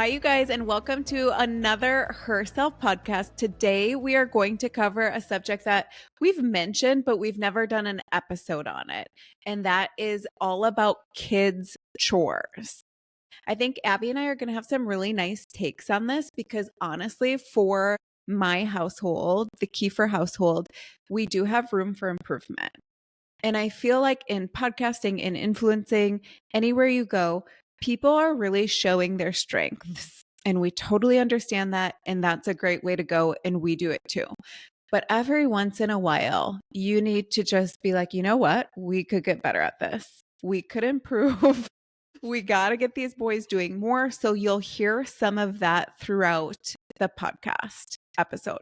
Hi, you guys, and welcome to another Herself podcast. Today, we are going to cover a subject that we've mentioned, but we've never done an episode on it. And that is all about kids' chores. I think Abby and I are going to have some really nice takes on this because honestly, for my household, the Kiefer household, we do have room for improvement. And I feel like in podcasting and influencing, anywhere you go, people are really showing their strengths. And we totally understand that. And that's a great way to go. And we do it too. But every once in a while, you need to just be like, you know what? We could get better at this. We could improve. We got to get these boys doing more. So you'll hear some of that throughout the podcast episode.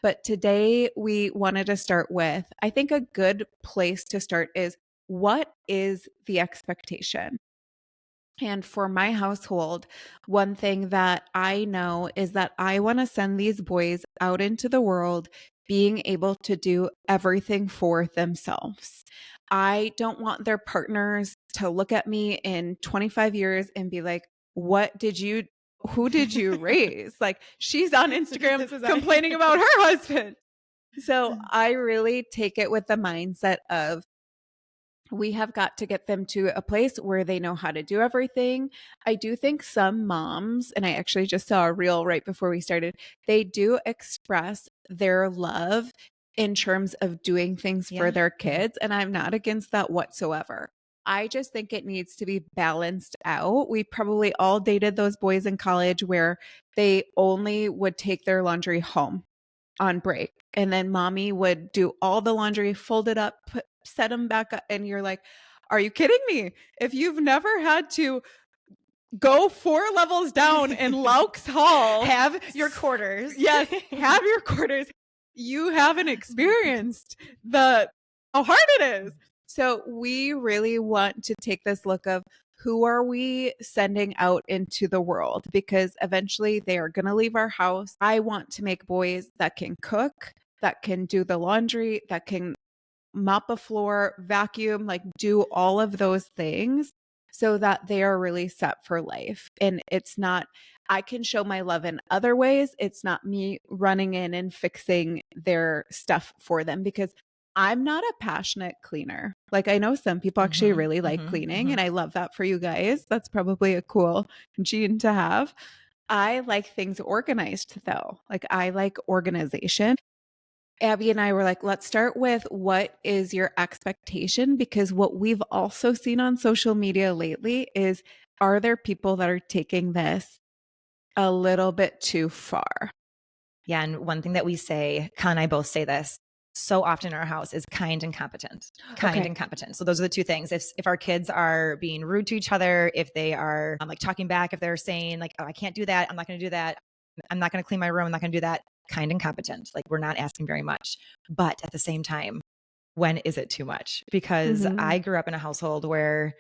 But today we wanted to start with, I think a good place to start is, what is the expectation? And for my household, one thing that I know is that I want to send these boys out into the world being able to do everything for themselves. I don't want their partners to look at me in 25 years and be like, who did you raise? Like, she's on Instagram complaining about her husband. So I really take it with the mindset of, we have got to get them to a place where they know how to do everything. I do think some moms, and I actually just saw a reel right before we started, they do express their love in terms of doing things for their kids. And I'm not against that whatsoever. I just think it needs to be balanced out. We probably all dated those boys in college where they only would take their laundry home on break. And then mommy would do all the laundry, fold it up, set them back up. And you're like, are you kidding me? If you've never had to go 4 levels down in Laux Hall, have your quarters. Yes, have your quarters. You haven't experienced how hard it is. So we really want to take this look of, who are we sending out into the world? Because eventually they are going to leave our house. I want to make boys that can cook, that can do the laundry, that can mop a floor, vacuum, like do all of those things so that they are really set for life. And it's not, I can show my love in other ways. It's not me running in and fixing their stuff for them, because I'm not a passionate cleaner. Like, I know some people actually really like cleaning, and I love that for you guys. That's probably a cool gene to have. I like things organized though. Like, I like organization. Abby and I were like, let's start with, what is your expectation? Because what we've also seen on social media lately is, are there people that are taking this a little bit too far? Yeah. And one thing that we say, Kat and I both say this so often in our house, is kind and competent. Kind and competent. So those are the two things. If our kids are being rude to each other, if they are like talking back, if they're saying like, oh, I can't do that, I'm not going to do that, I'm not going to clean my room, I'm not going to do that. Kind and competent. Like, we're not asking very much. But at the same time, when is it too much? Because I grew up in a household where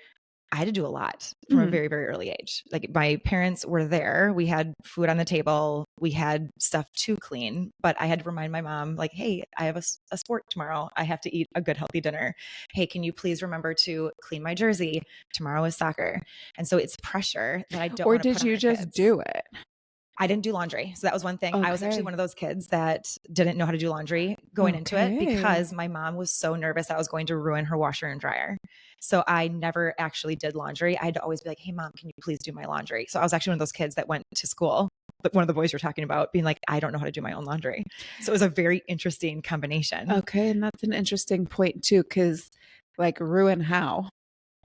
I had to do a lot from a very, very early age. Like, my parents were there. We had food on the table. We had stuff to clean, but I had to remind my mom, like, hey, I have a sport tomorrow. I have to eat a good, healthy dinner. Hey, can you please remember to clean my jersey? Tomorrow is soccer. And so it's pressure that I don't want to put on Or did you just do it? I didn't do laundry. So that was one thing. Okay. I was actually one of those kids that didn't know how to do laundry going into it, because my mom was so nervous I was going to ruin her washer and dryer. So I never actually did laundry. I had to always be like, hey mom, can you please do my laundry? So I was actually one of those kids that went to school, but one of the boys you're talking about, being like, I don't know how to do my own laundry. So it was a very interesting combination. Okay. And that's an interesting point too, because like, ruin how?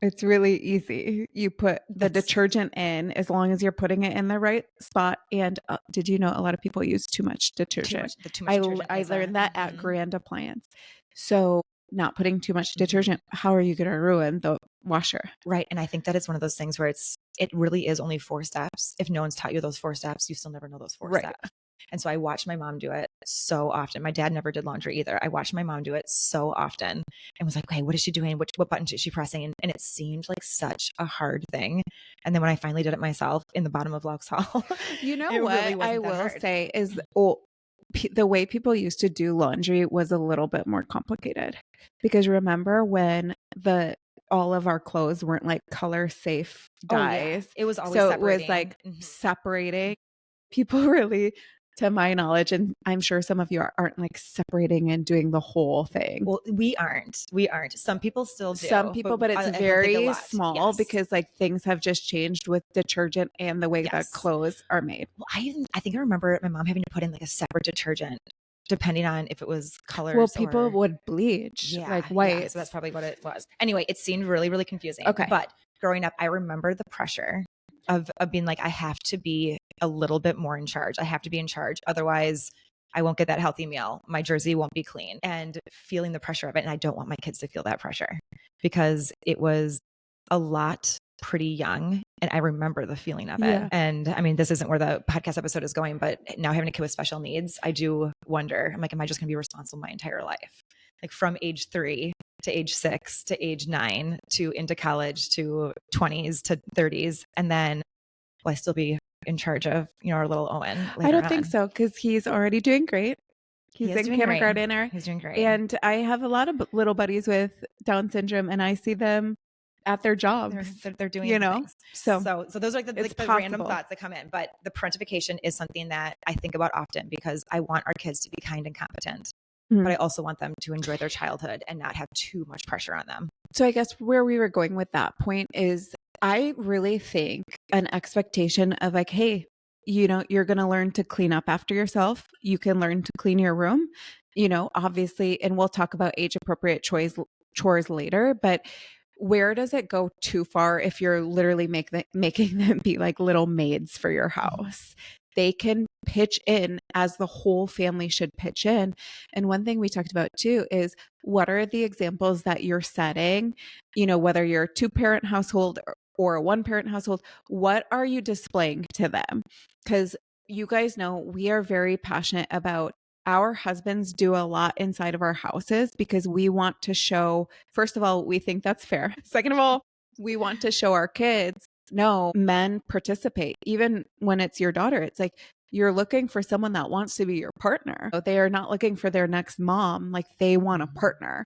It's really easy. You put the detergent in, as long as you're putting it in the right spot. And did you know a lot of people use too much detergent? Too much detergent I learned that at Grand Appliance. So not putting too much detergent, how are you going to ruin the washer? Right. And I think that it's one of those things where it really is only 4 steps. If no one's taught you those 4 steps, you still never know those 4 steps. And so I watched my mom do it so often. My dad never did laundry either. I watched my mom do it so often and was like, okay, what is she doing? What button is she pressing? And it seemed like such a hard thing. And then when I finally did it myself in the bottom of Laux Hall, you know what really I will say is, the way people used to do laundry was a little bit more complicated, because remember when all of our clothes weren't like color safe dies. It was always So separating. it was like separating people really, to my knowledge, and I'm sure some of you aren't like separating and doing the whole thing. Well, we aren't. Some people still do. Some people, but it's I don't think a very lot. small Yes. because like things have just changed with detergent and the way that Yes. clothes are made. Well, I think I remember my mom having to put in like a separate detergent depending on if it was colors. Well, people would bleach like white. So that's probably what it was. Anyway, it seemed really, really confusing. Okay. But growing up, I remember the pressure of being like, I have to be a little bit more in charge. I have to be in charge. Otherwise, I won't get that healthy meal. My jersey won't be clean. And feeling the pressure of it. And I don't want my kids to feel that pressure because it was a lot pretty young. And I remember the feeling of it. And I mean, this isn't where the podcast episode is going, but now having a kid with special needs, I do wonder, I'm like, am I just going to be responsible my entire life? Like from age 3 to age 6 to age 9 to into college to 20s to 30s. And then will I still be in charge of, our little Owen later I don't think so, because he's already doing great. He's in kindergarten. He's doing great. And I have a lot of little buddies with Down syndrome, and I see them at their jobs. They're doing things. So those are like the random thoughts that come in. But the parentification is something that I think about often because I want our kids to be kind and competent. But I also want them to enjoy their childhood and not have too much pressure on them. So I guess where we were going with that point is I really think an expectation of like, hey, you're going to learn to clean up after yourself. You can learn to clean your room, obviously, and we'll talk about age appropriate chores later, but where does it go too far if you're literally making them be like little maids for your house? They can pitch in as the whole family should pitch in. And one thing we talked about too is what are the examples that you're setting, whether you're a 2-parent household or a 1-parent household, what are you displaying to them? Because you guys know we are very passionate about our husbands do a lot inside of our houses because we want to show, first of all, we think that's fair. Second of all, we want to show our kids, no, men participate. Even when it's your daughter, it's like you're looking for someone that wants to be your partner. They are not looking for their next mom. Like they want a partner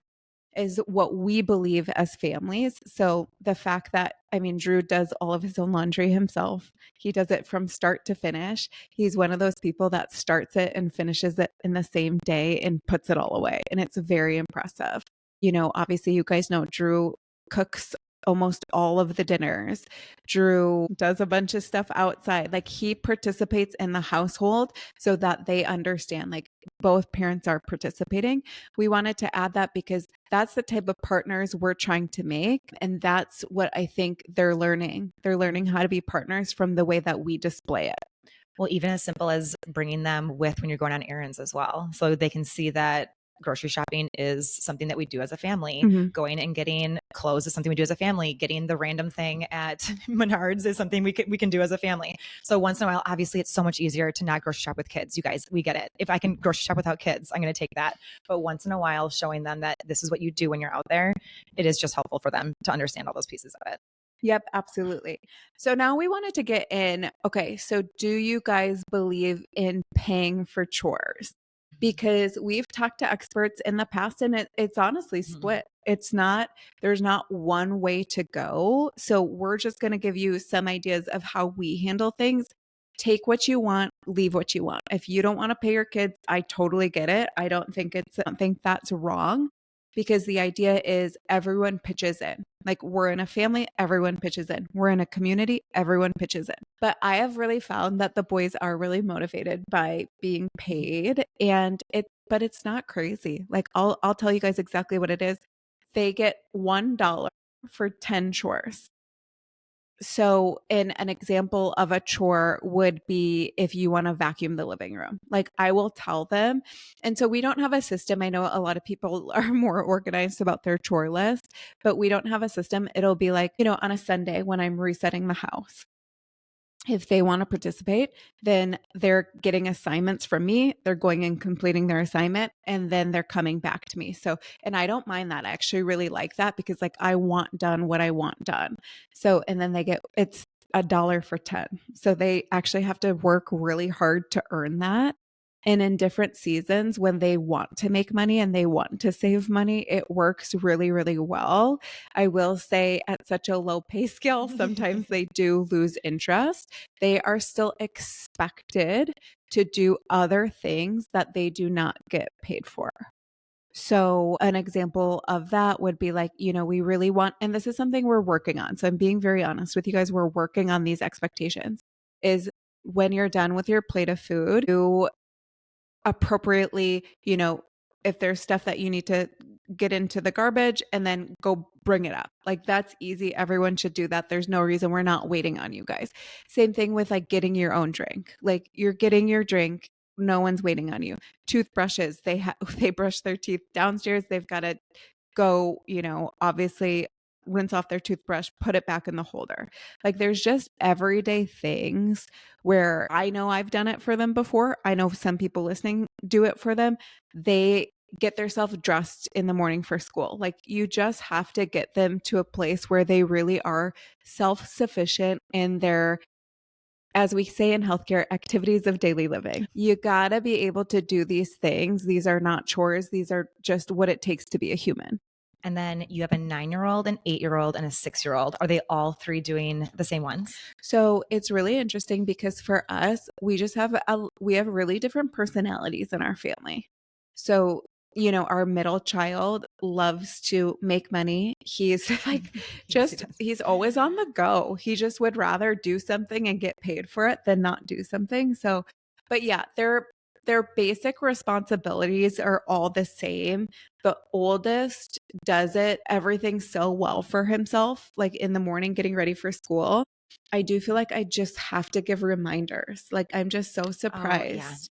is what we believe as families. So the fact that, Drew does all of his own laundry himself. He does it from start to finish. He's one of those people that starts it and finishes it in the same day and puts it all away. And it's very impressive. Obviously you guys know Drew cooks almost all of the dinners. Drew does a bunch of stuff outside. Like he participates in the household so that they understand like both parents are participating. We wanted to add that because that's the type of partners we're trying to make. And that's what I think they're learning. They're learning how to be partners from the way that we display it. Well, even as simple as bringing them with when you're going on errands as well. So they can see that grocery shopping is something that we do as a family. Mm-hmm. Going and getting clothes is something we do as a family. Getting the random thing at Menards is something we can do as a family. So once in a while, obviously it's so much easier to not grocery shop with kids. You guys, we get it. If I can grocery shop without kids, I'm going to take that. But once in a while, showing them that this is what you do when you're out there, it is just helpful for them to understand all those pieces of it. Yep, absolutely. So now we wanted to get in, okay, so do you guys believe in paying for chores? Because we've talked to experts in the past and it's honestly split. There's not one way to go. So we're just going to give you some ideas of how we handle things. Take what you want, leave what you want. If you don't want to pay your kids, I totally get it. I don't think that's wrong. Because the idea is everyone pitches in. Like we're in a family, everyone pitches in. We're in a community, everyone pitches in. But I have really found that the boys are really motivated by being paid, but it's not crazy. Like I'll tell you guys exactly what it is. They get $1 for 10 chores. So an example of a chore would be if you want to vacuum the living room. Like I will tell them. And so we don't have a system. I know a lot of people are more organized about their chore list, but we don't have a system. It'll be like, on a Sunday when I'm resetting the house. If they want to participate, then they're getting assignments from me. They're going and completing their assignment and then they're coming back to me. So, and I don't mind that. I actually really like that because like I want done what I want done. So, and then it's $1 for 10. So they actually have to work really hard to earn that. And in different seasons, when they want to make money and they want to save money, it works really, really well. I will say at such a low pay scale, sometimes they do lose interest. They are still expected to do other things that they do not get paid for. So, an example of that would be like, we really want, and this is something we're working on. So, I'm being very honest with you guys. We're working on these expectations. Is when you're done with your plate of food, you appropriately, if there's stuff that you need to get into the garbage and then go bring it up. Like that's easy. Everyone should do that. There's no reason we're not waiting on you guys. Same thing with like getting your own drink. Like you're getting your drink. No one's waiting on you. Toothbrushes, they brush their teeth downstairs. They've got to go, obviously rinse off their toothbrush, put it back in the holder. Like there's just everyday things where I know I've done it for them before. I know some people listening do it for them. They get themselves dressed in the morning for school. Like you just have to get them to a place where they really are self-sufficient in their, as we say in healthcare, activities of daily living. You got to be able to do these things. These are not chores. These are just what it takes to be a human. And then you have a 9-year-old, an 8-year-old, and a 6-year-old. Are they all three doing the same ones? So it's really interesting because for us, we have really different personalities in our family. So, our middle child loves to make money. He's like, he's always on the go. He just would rather do something and get paid for it than not do something. So, but yeah, their basic responsibilities are all the same. The oldest does everything so well for himself, like in the morning getting ready for school. I do feel like I just have to give reminders. Like I'm just so surprised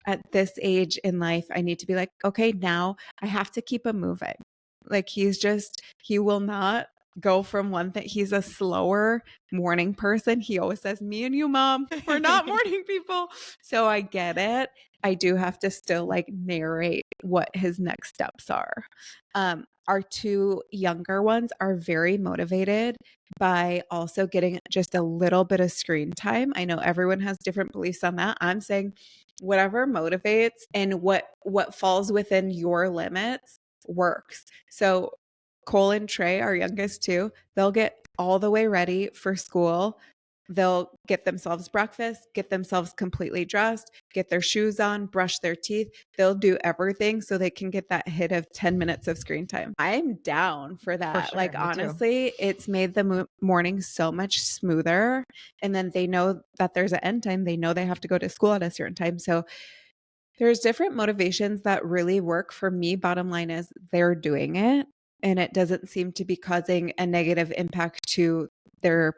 at this age in life. I need to be like, okay, now I have to keep him moving. Like he will not go from one thing. He's a slower morning person. He always says, me and you, mom, we're not morning people. So I get it. I do have to still like narrate what his next steps are. Our two younger ones are very motivated by also getting just a little bit of screen time. I know everyone has different beliefs on that. I'm saying whatever motivates and what falls within your limits works. So Cole and Trey, our youngest two, they'll get all the way ready for school. They'll get themselves breakfast, get themselves completely dressed, get their shoes on, brush their teeth. They'll do everything so they can get that hit of 10 minutes of screen time. I'm down for that. For sure, like, me honestly, it's made the morning so much smoother. And then they know that there's an end time. They know they have to go to school at a certain time. So there's different motivations that really work for me. Bottom line is they're doing it and it doesn't seem to be causing a negative impact to their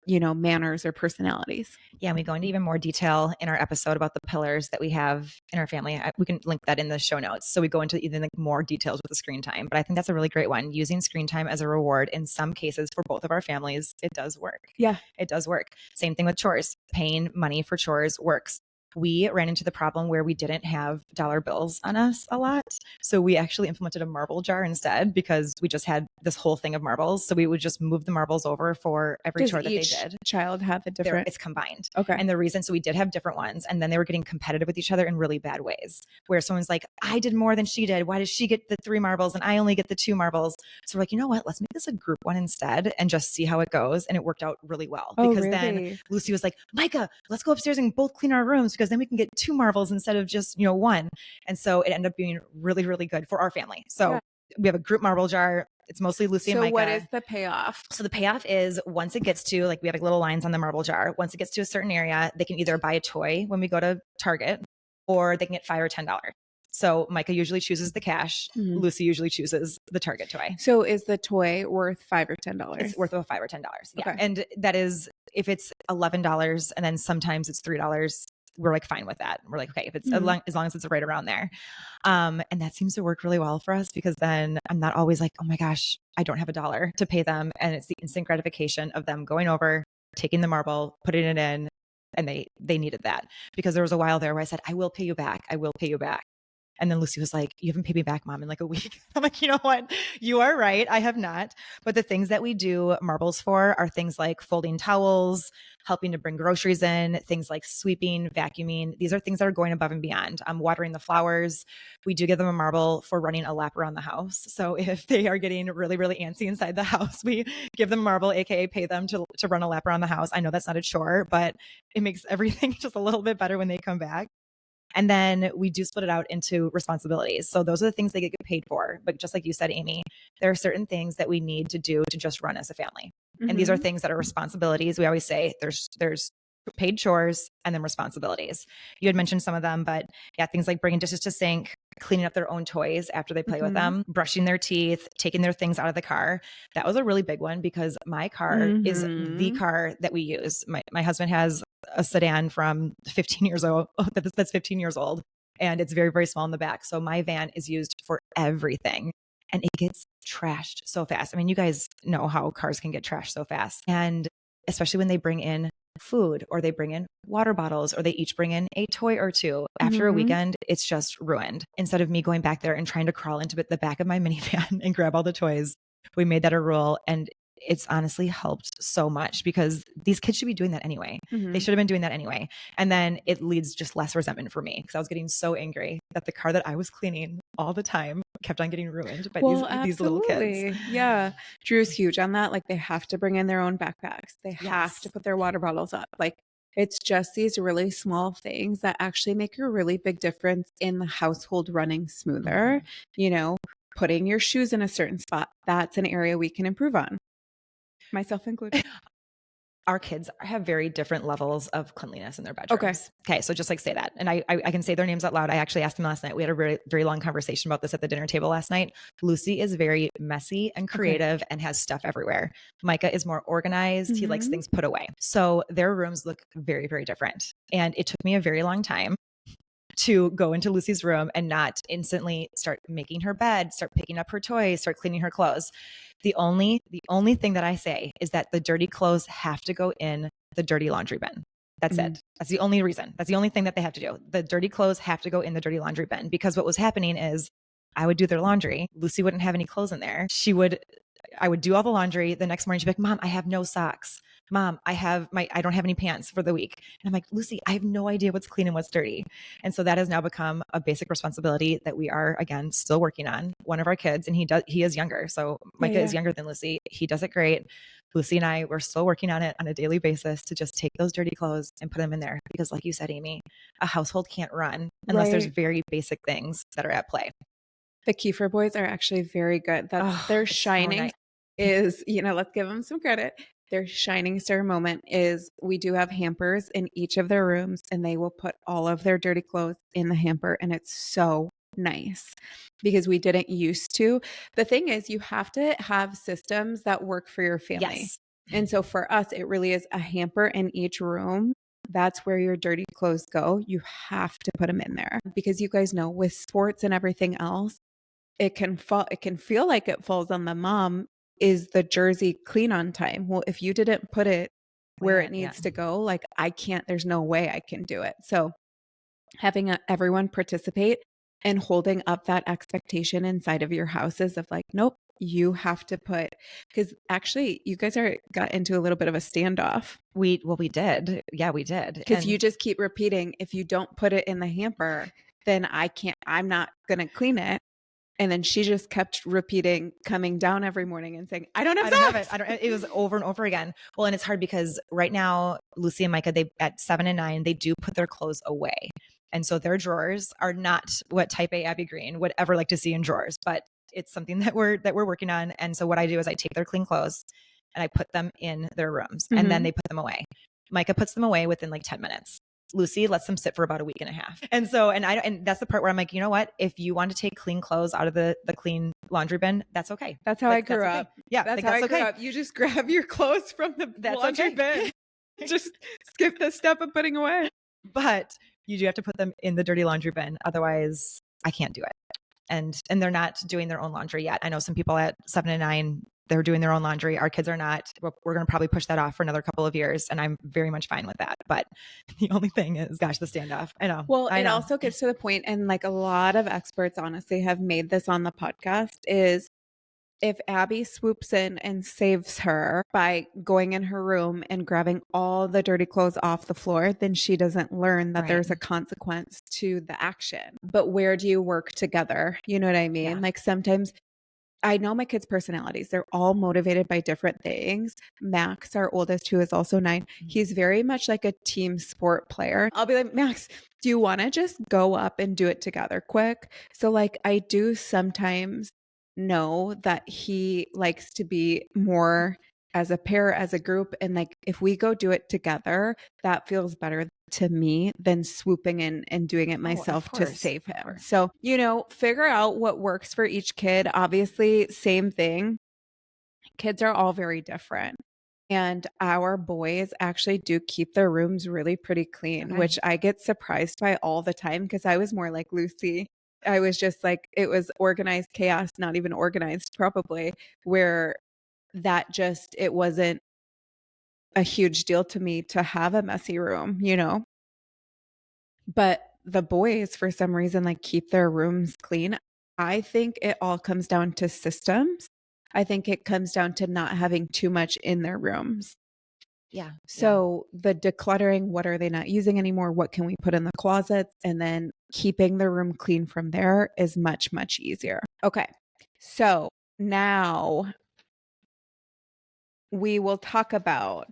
manners or personalities. Yeah, and we go into even more detail in our episode about the pillars that we have in our family. We can link that in the show notes. So we go into even like more details with the screen time. But I think that's a really great one. Using screen time as a reward in some cases for both of our families, it does work. Yeah, it does work. Same thing with chores. Paying money for chores works. We ran into the problem where we didn't have dollar bills on us a lot. So we actually implemented a marble jar instead because we just had this whole thing of marbles. So we would just move the marbles over for every chore that they did. Child have a different? It's combined. Okay. And the reason, so we did have different ones, and then they were getting competitive with each other in really bad ways, where someone's like, I did more than she did. Why does she get the 3 marbles and I only get the 2 marbles? So we're like, you know what? Let's make this a group one instead and just see how it goes. And it worked out really well because then Lucy was like, Micah, let's go upstairs and both clean our rooms because then we can get 2 marbles instead of just, 1. And so it ended up being really, really good for our family. So we have a group marble jar. It's mostly Lucy and Micah. So what is the payoff? So the payoff is once it gets to, like, we have like little lines on the marble jar. Once it gets to a certain area, they can either buy a toy when we go to Target or they can get $5 or $10. So Micah usually chooses the cash. Mm-hmm. Lucy usually chooses the Target toy. So is the toy worth $5 or $10? It's worth about $5 or $10. Yeah. Okay. And that is, if it's $11 and then sometimes it's $3, we're like fine with that. We're like, okay, if it's as long as it's right around there. And that seems to work really well for us because then I'm not always like, oh my gosh, I don't have $1 to pay them. And it's the instant gratification of them going over, taking the marble, putting it in, and they needed that because there was a while there where I said, I will pay you back. I will pay you back. And then Lucy was like, you haven't paid me back, Mom, in like a week. I'm like, you know what? You are right. I have not. But the things that we do marbles for are things like folding towels, helping to bring groceries in, things like sweeping, vacuuming. These are things that are going above and beyond. Watering the flowers. We do give them a marble for running a lap around the house. So if they are getting really, really antsy inside the house, we give them a marble, AKA pay them to run a lap around the house. I know that's not a chore, but it makes everything just a little bit better when they come back. And then we do split it out into responsibilities. So those are the things they get paid for. But just like you said, Amy, there are certain things that we need to do to just run as a family. Mm-hmm. And these are things that are responsibilities. We always say there's paid chores and then responsibilities. You had mentioned some of them, but yeah, things like bringing dishes to sink, cleaning up their own toys after they play with them, brushing their teeth, taking their things out of the car. That was a really big one because my car is the car that we use. My husband has a sedan from 15 years old that's 15 years old, and it's very, very small in the back. So my van is used for everything, and it gets trashed so fast. I mean, you guys know how cars can get trashed so fast, and especially when they bring in food or they bring in water bottles or they each bring in a toy or two. After a weekend, it's just ruined. Instead of me going back there and trying to crawl into the back of my minivan and grab all the toys, we made that a rule, and it's honestly helped so much because these kids should be doing that anyway. They should have been doing that anyway. And then it leads just less resentment for me because I was getting so angry that the car that I was cleaning all the time kept on getting ruined by these little kids. Yeah. Drew's huge on that. Like they have to bring in their own backpacks. They have to put their water bottles up. Like it's just these really small things that actually make a really big difference in the household running smoother. You know, putting your shoes in a certain spot. That's an area we can improve on. Myself included. Our kids have very different levels of cleanliness in their bedrooms. Okay. So just like say that. And I can say their names out loud. I actually asked them last night. We had a very, very long conversation about this at the dinner table last night. Lucy is very messy and creative and has stuff everywhere. Micah is more organized. He likes things put away. So their rooms look very, very different. And it took me a very long time to go into Lucy's room and not instantly start making her bed, start picking up her toys, start cleaning her clothes. The only thing that I say is that the dirty clothes have to go in the dirty laundry bin. That's it. That's the only reason. That's the only thing that they have to do. The dirty clothes have to go in the dirty laundry bin because what was happening is I would do their laundry. Lucy wouldn't have any clothes in there. I would do all the laundry. The next morning she'd be like, Mom, I have no socks. Mom, I don't have any pants for the week. And I'm like, Lucy, I have no idea what's clean and what's dirty. And so that has now become a basic responsibility that we are, again, still working on. One of our kids, and he is younger. So Micah is younger than Lucy. He does it great. Lucy and I, we're still working on it on a daily basis to just take those dirty clothes and put them in there. Because like you said, Amy, a household can't run unless there's very basic things that are at play. The Kiefer boys are actually very good. That's their shining is, let's give them some credit. Their shining star moment is we do have hampers in each of their rooms and they will put all of their dirty clothes in the hamper. And it's so nice because we didn't used to. The thing is you have to have systems that work for your family. Yes. And so for us, it really is a hamper in each room. That's where your dirty clothes go. You have to put them in there because you guys know with sports and everything else, it can feel like it falls on the mom. Is the jersey clean on time? Well, if you didn't put it where it needs to go, like there's no way I can do it. So having everyone participate and holding up that expectation inside of your houses of like, nope, you have to put, because actually you guys got into a little bit of a standoff. We did. Yeah, we did. Because you just keep repeating, if you don't put it in the hamper, then I'm not going to clean it. And then she just kept repeating, coming down every morning and saying, I don't have it. It was over and over again. Well, and it's hard because right now, Lucy and Micah, they at 7 and 9, they do put their clothes away. And so their drawers are not what type A Abby Green would ever like to see in drawers, but it's something that we're working on. And so what I do is I take their clean clothes and I put them in their rooms and then they put them away. Micah puts them away within like 10 minutes. Lucy lets them sit for about a week and a half. And so, and that's the part where I'm like, you know what? If you want to take clean clothes out of the clean laundry bin, that's okay. That's how I grew up. Okay. Yeah. That's how I grew up. You just grab your clothes from the laundry bin. Just skip the step of putting away. But you do have to put them in the dirty laundry bin. Otherwise I can't do it. And they're not doing their own laundry yet. I know some people at 7 and 9 They're doing their own laundry. Our kids are not. We're going to probably push that off for another couple of years. And I'm very much fine with that. But the only thing is, gosh, the standoff. I know. Well, I it know. also gets to the point, and like a lot of experts honestly have made this on the podcast, is if Abby swoops in and saves her by going in her room and grabbing all the dirty clothes off the floor, then she doesn't learn that Right. there's a consequence to the action. But where do you work together? You know what I mean? Yeah. Like sometimes I know my kids' personalities. They're all motivated by different things. Max, our oldest, who is also 9, he's very much like a team sport player. I'll be like, Max, do you want to just go up and do it together quick? So like I do sometimes know that he likes to be more as a pair, as a group. And like if we go do it together, that feels better to me than swooping in and doing it myself to save him. So, you know, figure out what works for each kid. Obviously, same thing. Kids are all very different. And our boys actually do keep their rooms really pretty clean, which I get surprised by all the time because I was more like Lucy. I was just like, it was organized chaos, not even organized, probably, where that just, it wasn't a huge deal to me to have a messy room, you know? But the boys, for some reason, like keep their rooms clean. I think it all comes down to systems. I think it comes down to not having too much in their rooms. Yeah. So the decluttering, what are they not using anymore? What can we put in the closets? And then keeping the room clean from there is much, much easier. Okay. So now we will talk about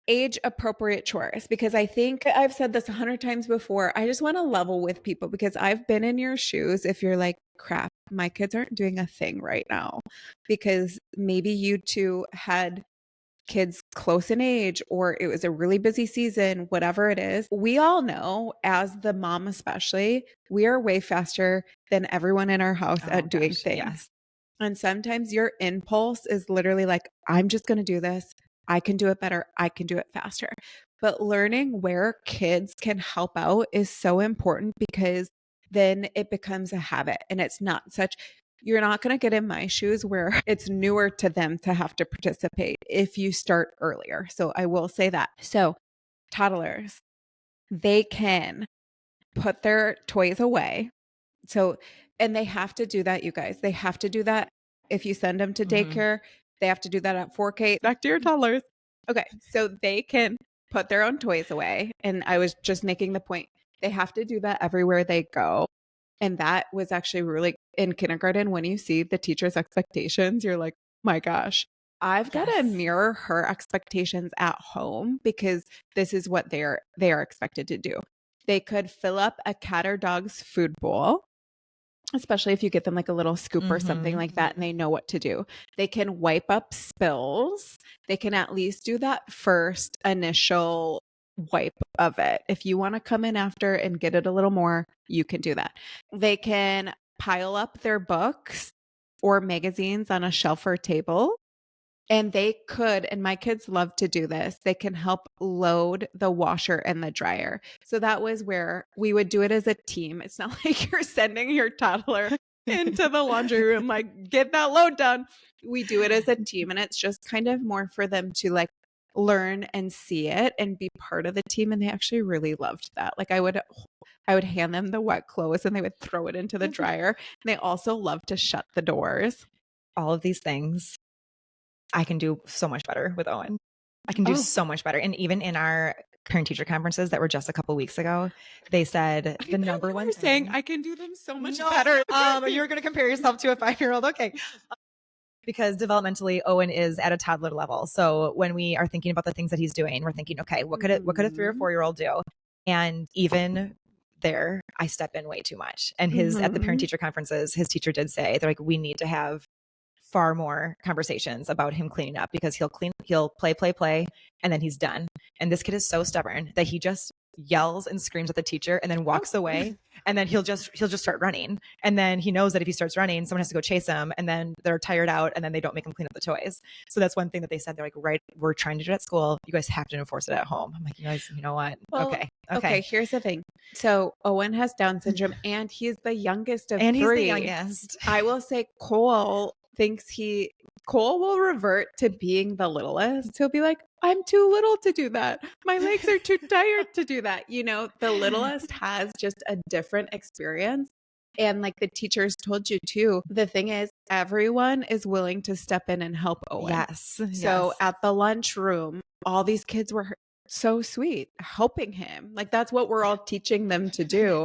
age appropriate chores, because I think I've said this 100 times before. I just want to level with people because I've been in your shoes. If you're like, crap, my kids aren't doing a thing right now, because maybe you two had kids close in age or it was a really busy season, whatever it is. We all know, as the mom especially, we are way faster than everyone in our house at doing things. Yes. And sometimes your impulse is literally like, I'm just going to do this. I can do it better. I can do it faster. But learning where kids can help out is so important, because then it becomes a habit, and it's not such, you're not going to get in my shoes where it's newer to them to have to participate if you start earlier. So I will say that. So toddlers, they can put their toys away. So, and they have to do that, you guys. They have to do that. If you send them to daycare, they have to do that at 4K. Back to your toddlers. Okay. So they can put their own toys away. And I was just making the point, they have to do that everywhere they go. And that was actually really in kindergarten. When you see the teacher's expectations, you're like, my gosh, I've got to mirror her expectations at home, because this is what they are expected to do. They could fill up a cat or dog's food bowl, especially if you get them like a little scoop or something like that and they know what to do. They can wipe up spills. They can at least do that first initial wipe of it. If you want to come in after and get it a little more, you can do that. They can pile up their books or magazines on a shelf or table. And they could, and my kids love to do this, they can help load the washer and the dryer. So that was where we would do it as a team. It's not like you're sending your toddler into the laundry room, like, get that load done. We do it as a team, and it's just kind of more for them to like learn and see it and be part of the team. And they actually really loved that. Like I would hand them the wet clothes and they would throw it into the dryer. And they also love to shut the doors. All of these things I can do so much better with Owen. I can do so much better. And even in our parent teacher conferences that were just a couple weeks ago, they said the number one thing, saying I can do them so much better. You're going to compare yourself to a 5-year-old. Okay. Because developmentally, Owen is at a toddler level. So when we are thinking about the things that he's doing, we're thinking, okay, what could a 3 or 4-year-old do? And even there, I step in way too much. And at the parent teacher conferences, his teacher did say, they're like, we need to have far more conversations about him cleaning up, because he'll play, and then he's done. And this kid is so stubborn that he just yells and screams at the teacher and then walks away, and then he'll just start running. And then he knows that if he starts running, someone has to go chase him, and then they're tired out, and then they don't make him clean up the toys. So that's one thing that they said. They're like, right, we're trying to do it at school. You guys have to enforce it at home. I'm like, you guys, you know what? Well, okay. Here's the thing. So Owen has Down syndrome, and he's the youngest of 3. And he's the youngest. I will say Cole thinks Cole will revert to being the littlest. He'll be like, I'm too little to do that. My legs are too tired to do that. The littlest has just a different experience. And like the teachers told you too, the thing is, everyone is willing to step in and help Owen. Yes. So at the lunchroom, all these kids were so sweet, helping him. Like that's what we're all teaching them to do.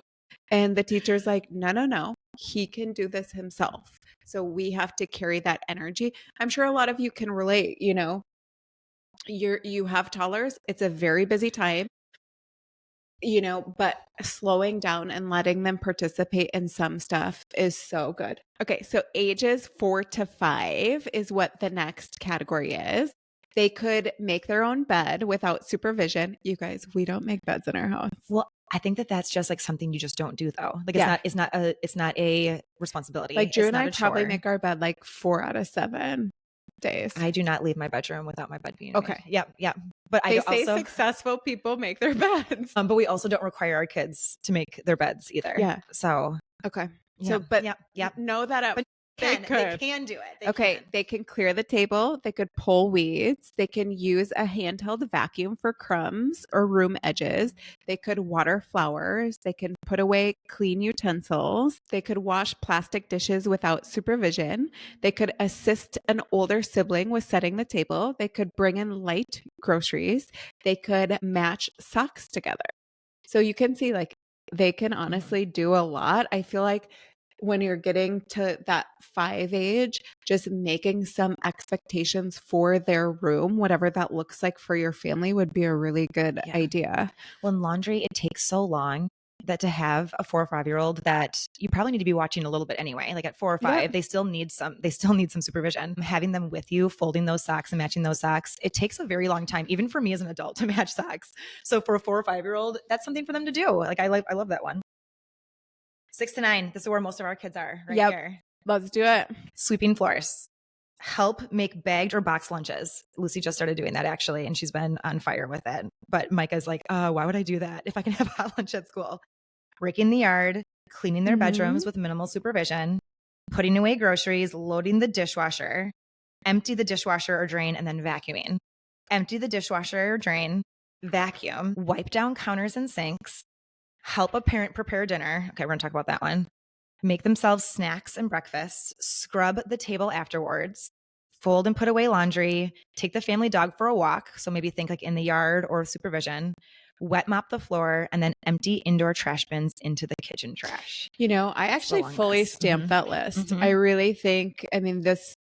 And the teacher's like, no, he can do this himself. So we have to carry that energy. I'm sure a lot of you can relate, you have toddlers. It's a very busy time, but slowing down and letting them participate in some stuff is so good. Okay. So ages 4 to 5 is what the next category is. They could make their own bed without supervision. You guys, we don't make beds in our house. Well, I think that that's just like something you just don't do though. Like it's not a responsibility. Like Drew and I probably chore. make our bed like 4 out of 7 days. I do not leave my bedroom without my bed being okay. made. Yep. But they say successful people make their beds. But we also don't require our kids to make their beds either. Yeah. So okay. Yeah. So, but yep. know that they can do it. They can clear the table. They could pull weeds. They can use a handheld vacuum for crumbs or room edges. They could water flowers. They can put away clean utensils. They could wash plastic dishes without supervision. They could assist an older sibling with setting the table. They could bring in light groceries. They could match socks together. So you can see like they can honestly do a lot. I feel like when you're getting to that 5 age, just making some expectations for their room, whatever that looks like for your family, would be a really good idea. Well, in laundry, it takes so long that to have a 4 or 5-year-old that you probably need to be watching a little bit anyway. Like at 4 or 5, they still need some supervision. Having them with you, folding those socks and matching those socks, it takes a very long time, even for me as an adult, to match socks. So for a 4 or 5-year-old, that's something for them to do. Like I love that one. 6 to 9. This is where most of our kids are here. Let's do it. Sweeping floors. Help make bagged or boxed lunches. Lucy just started doing that actually, and she's been on fire with it. But Micah's like, why would I do that if I can have hot lunch at school? Raking the yard, cleaning their bedrooms with minimal supervision, putting away groceries, loading the dishwasher, empty the dishwasher or drain, and then vacuuming. Empty the dishwasher or drain, vacuum, wipe down counters and sinks, help a parent prepare dinner. Okay, we're going to talk about that one. Make themselves snacks and breakfast, scrub the table afterwards, fold and put away laundry, take the family dog for a walk. So maybe think like in the yard or supervision, wet mop the floor, and then empty indoor trash bins into the kitchen trash. I actually fully stamped that list. I really think,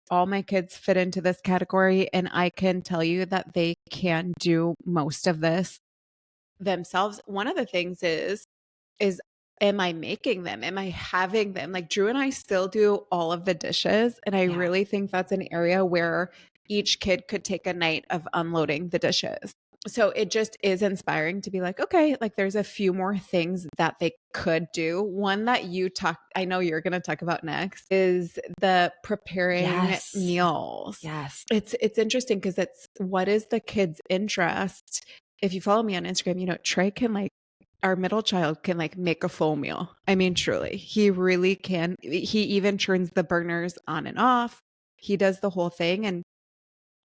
all my kids fit into this category, and I can tell you that they can do most of this themselves. One of the things is am I making them? Am I having them? Like Drew and I still do all of the dishes. And I really think that's an area where each kid could take a night of unloading the dishes. So it just is inspiring to be like, okay, like there's a few more things that they could do. One that I know you're going to talk about next is the preparing meals. Yes. It's interesting because it's what is the kid's interest? If you follow me on Instagram, Trey can our middle child can make a full meal. I mean, truly, he really can. He even turns the burners on and off. He does the whole thing. And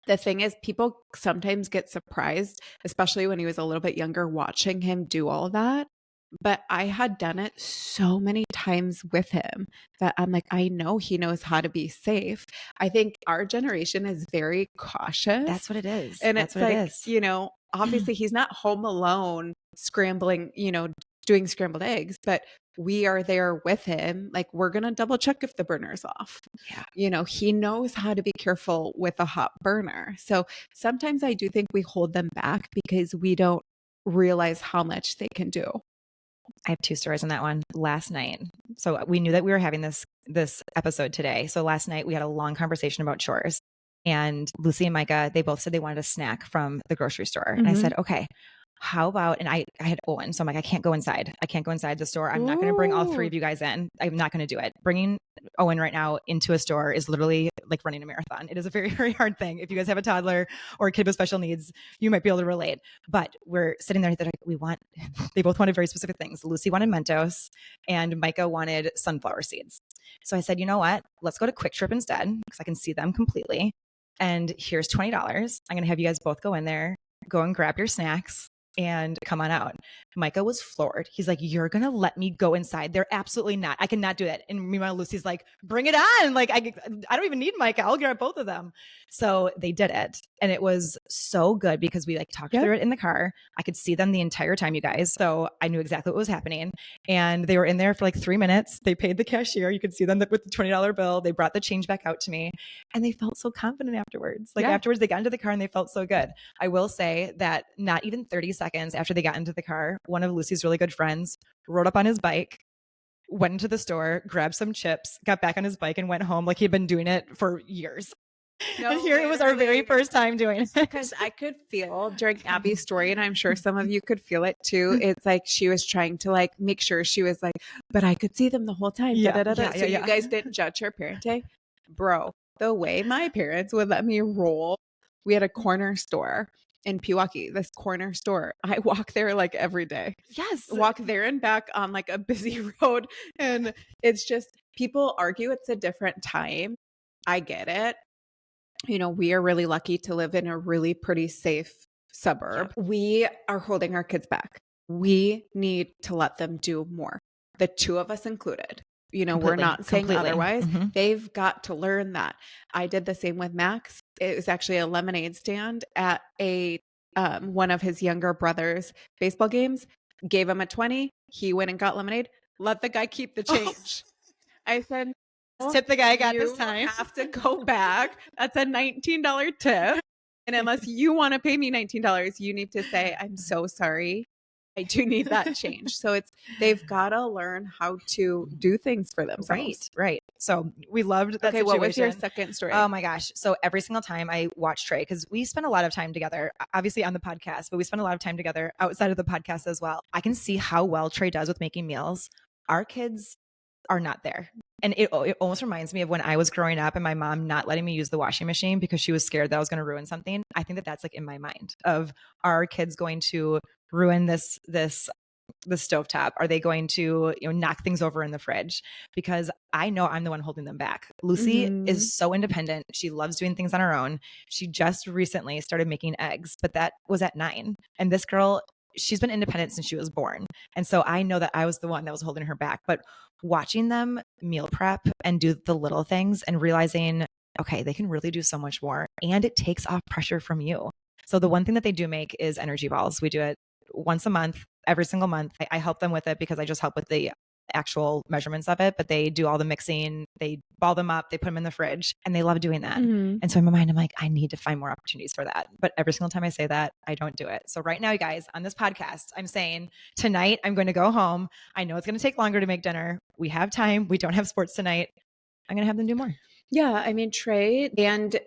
the thing is, people sometimes get surprised, especially when he was a little bit younger, watching him do all that. But I had done it so many times with him that I'm like, I know he knows how to be safe. I think our generation is very cautious. That's what it is. And it's like, obviously he's not home alone scrambling, doing scrambled eggs, but we are there with him. Like we're going to double check if the burner's off. Yeah. He knows how to be careful with a hot burner. So sometimes I do think we hold them back because we don't realize how much they can do. I have 2 stories on that one. Last night, so we knew that we were having this episode today. So last night we had a long conversation about chores, and Lucy and Micah, they both said they wanted a snack from the grocery store. And I said, okay, how about, and I had Owen. So I'm like, I can't go inside. I can't go inside the store. I'm not going to bring all 3 of you guys in. I'm not going to do it. Bringing Owen right now into a store is literally like running a marathon. It is a very, very hard thing. If you guys have a toddler or a kid with special needs, you might be able to relate. But we're sitting there, they both wanted very specific things. Lucy wanted Mentos and Micah wanted sunflower seeds. So I said, you know what? Let's go to Quick Trip instead because I can see them completely. And here's $20. I'm going to have you guys both go in there, go and grab your snacks and come on out. Micah was floored. He's like, you're going to let me go inside? They're absolutely not. I cannot do that. And meanwhile, Lucy's like, bring it on. Like, I don't even need Micah. I'll grab both of them. So they did it. And it was so good because we like talked through it in the car. I could see them the entire time, you guys. So I knew exactly what was happening. And they were in there for like 3 minutes. They paid the cashier. You could see them with the $20 bill. They brought the change back out to me and they felt so confident afterwards. Like afterwards, they got into the car and they felt so good. I will say that not even 30 seconds after they got into the car, one of Lucy's really good friends rode up on his bike, went into the store, grabbed some chips, got back on his bike and went home like he'd been doing it for years. No, and here it was our very first time doing it. Because I could feel during Abby's story, and I'm sure some of you could feel it too. It's like she was trying to like make sure she was like, but I could see them the whole time. So you guys didn't judge her parenting. Bro, the way my parents would let me roll, we had a corner store in Pewaukee, this corner store. I walk there like every day. Yes. Walk there and back on like a busy road. And it's just, people argue it's a different time. I get it. You know, we are really lucky to live in a really pretty safe suburb. Yeah. We are holding our kids back. We need to let them do more. The two of us included. You know, we're not saying otherwise. Mm-hmm. They've got to learn that. I did the same with Max. It was actually a lemonade stand at a one of his younger brother's baseball games. Gave him a 20. He went and got lemonade. Let the guy keep the change. I said, tip the guy got this time. You have to go back. That's a $19 tip. And unless you want to pay me $19, you need to say, I'm so sorry. I do need that change. So they've got to learn how to do things for themselves. Right. So we loved that situation. What was your second story? Oh my gosh. So every single time I watch Trey, because we spend a lot of time together, obviously on the podcast, but we spend a lot of time together outside of the podcast as well. I can see how well Trey does with making meals. Our kids are not there. And it almost reminds me of when I was growing up and my mom not letting me use the washing machine because she was scared that I was going to ruin something. I think that that's like in my mind of, are kids going to ruin the stovetop? Are they going to, knock things over in the fridge? Because I know I'm the one holding them back. Lucy is so independent. She loves doing things on her own. She just recently started making eggs, but that was at 9. And this girl, she's been independent since she was born. And so I know that I was the one that was holding her back. But watching them meal prep and do the little things and realizing, okay, they can really do so much more. And it takes off pressure from you. So the one thing that they do make is energy balls. We do it once a month, every single month. I help them with it because I just help with the actual measurements of it, but they do all the mixing, they ball them up, they put them in the fridge, and they love doing that. And so in my mind, I'm like, I need to find more opportunities for that. But every single time I say that, I don't do it. So right now, you guys, on this podcast, I'm saying tonight, I'm going to go home. I know it's going to take longer to make dinner. We have time. We don't have sports tonight. I'm going to have them do more. Yeah. I mean, Trey and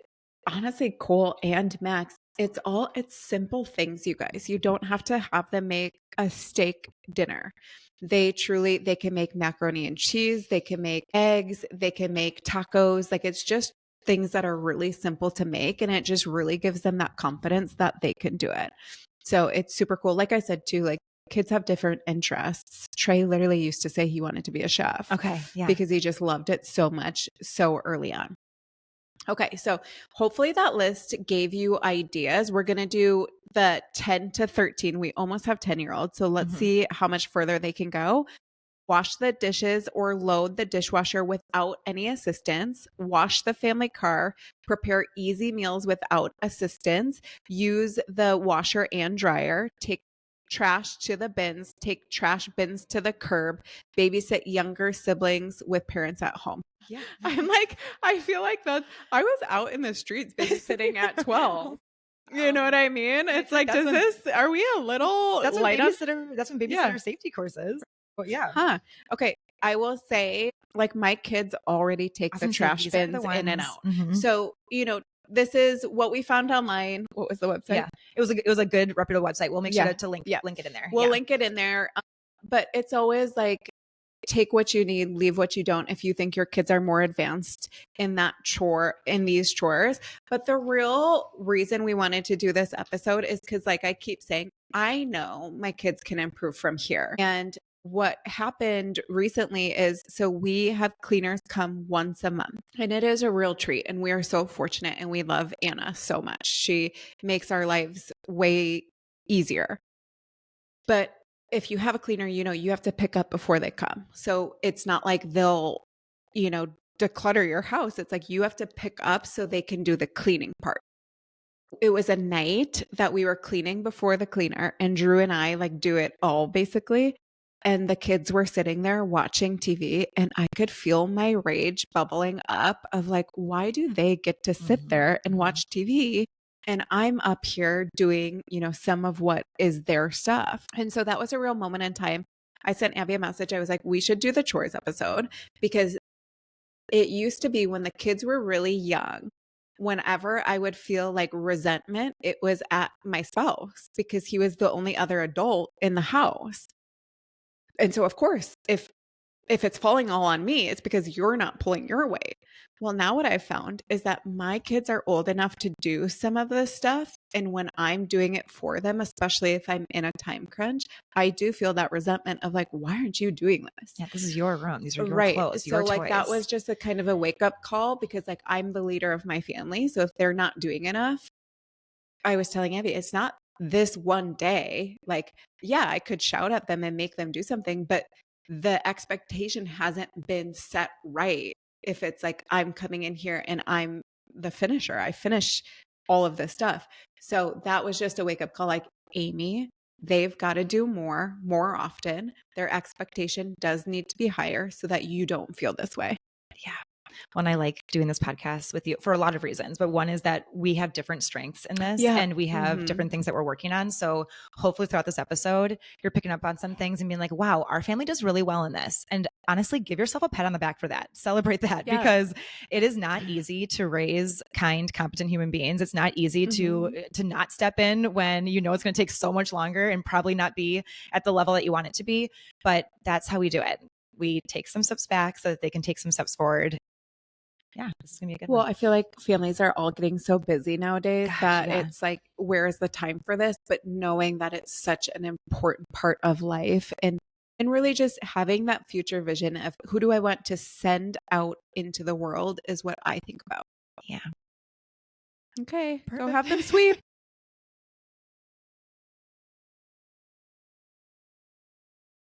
honestly, Cole and Max, it's simple things, you guys. You don't have to have them make a steak dinner. They can make macaroni and cheese. They can make eggs. They can make tacos. Like, it's just things that are really simple to make. And it just really gives them that confidence that they can do it. So it's super cool. Like I said, too, like, kids have different interests. Trey literally used to say he wanted to be a chef. Okay. Yeah. Because he just loved it so much so early on. Okay, so hopefully that list gave you ideas. We're going to do the 10 to 13. We almost have 10-year-olds. So let's see how much further they can go. Wash the dishes or load the dishwasher without any assistance. Wash the family car. Prepare easy meals without assistance. Use the washer and dryer. Take trash to the bins. Take trash bins to the curb. Babysit younger siblings with parents at home. Yeah. I feel like I was out in the streets babysitting at 12. You know what I mean? It's like, are we a little light up? That's when babysitter safety courses. But yeah. Huh. Okay. I will say, like, my kids already take the trash bins in and out. So, this is what we found online. What was the website? Yeah. It was a good reputable website. We'll make sure to link it in there. We'll link it in there. But it's always like, take what you need, leave what you don't if you think your kids are more advanced in these chores. But the real reason we wanted to do this episode is because, like I keep saying, I know my kids can improve from here. And what happened recently is, so we have cleaners come once a month, and it is a real treat. And we are so fortunate, and we love Anna so much. She makes our lives way easier. But if you have a cleaner, you have to pick up before they come. So it's not like they'll, declutter your house. It's like you have to pick up so they can do the cleaning part. It was a night that we were cleaning before the cleaner, and Drew and I like do it all basically. And the kids were sitting there watching TV, and I could feel my rage bubbling up of like, why do they get to sit there and watch TV? And I'm up here doing, some of what is their stuff. And so that was a real moment in time. I sent Abby a message. I was like, we should do the chores episode, because it used to be when the kids were really young, whenever I would feel like resentment, it was at my spouse because he was the only other adult in the house. And so, of course, if it's falling all on me, it's because you're not pulling your weight. Well, now what I've found is that my kids are old enough to do some of this stuff. And when I'm doing it for them, especially if I'm in a time crunch, I do feel that resentment of like, why aren't you doing this? Yeah, this is your room. These are your Right. clothes, So your like that toys. was just a kind of a wake up call, because like I'm the leader of my family. So if they're not doing enough, I was telling Abby, it's not this one day. Like, yeah, I could shout at them and make them do something, but the expectation hasn't been set right. If it's like I'm coming in here and I'm the finisher, I finish all of this stuff. So that was just a wake up call. Like, Amy, they've got to do more often. Their expectation does need to be higher so that you don't feel this way. Yeah. When I like doing this podcast with you for a lot of reasons, but one is that we have different strengths in this, and we have different things that we're working on. So hopefully throughout this episode, you're picking up on some things and being like, wow, our family does really well in this. And honestly, give yourself a pat on the back for that. Celebrate that, because it is not easy to raise kind, competent human beings. It's not easy to not step in when you know it's going to take so much longer and probably not be at the level that you want it to be. But that's how we do it. We take some steps back so that they can take some steps forward. Yeah, this is gonna be a good Well, one. I feel like families are all getting so busy nowadays that it's like, where is the time for this? But knowing that it's such an important part of life, and really just having that future vision of who do I want to send out into the world is what I think about. Yeah. Okay, Perfect. go have them sweep.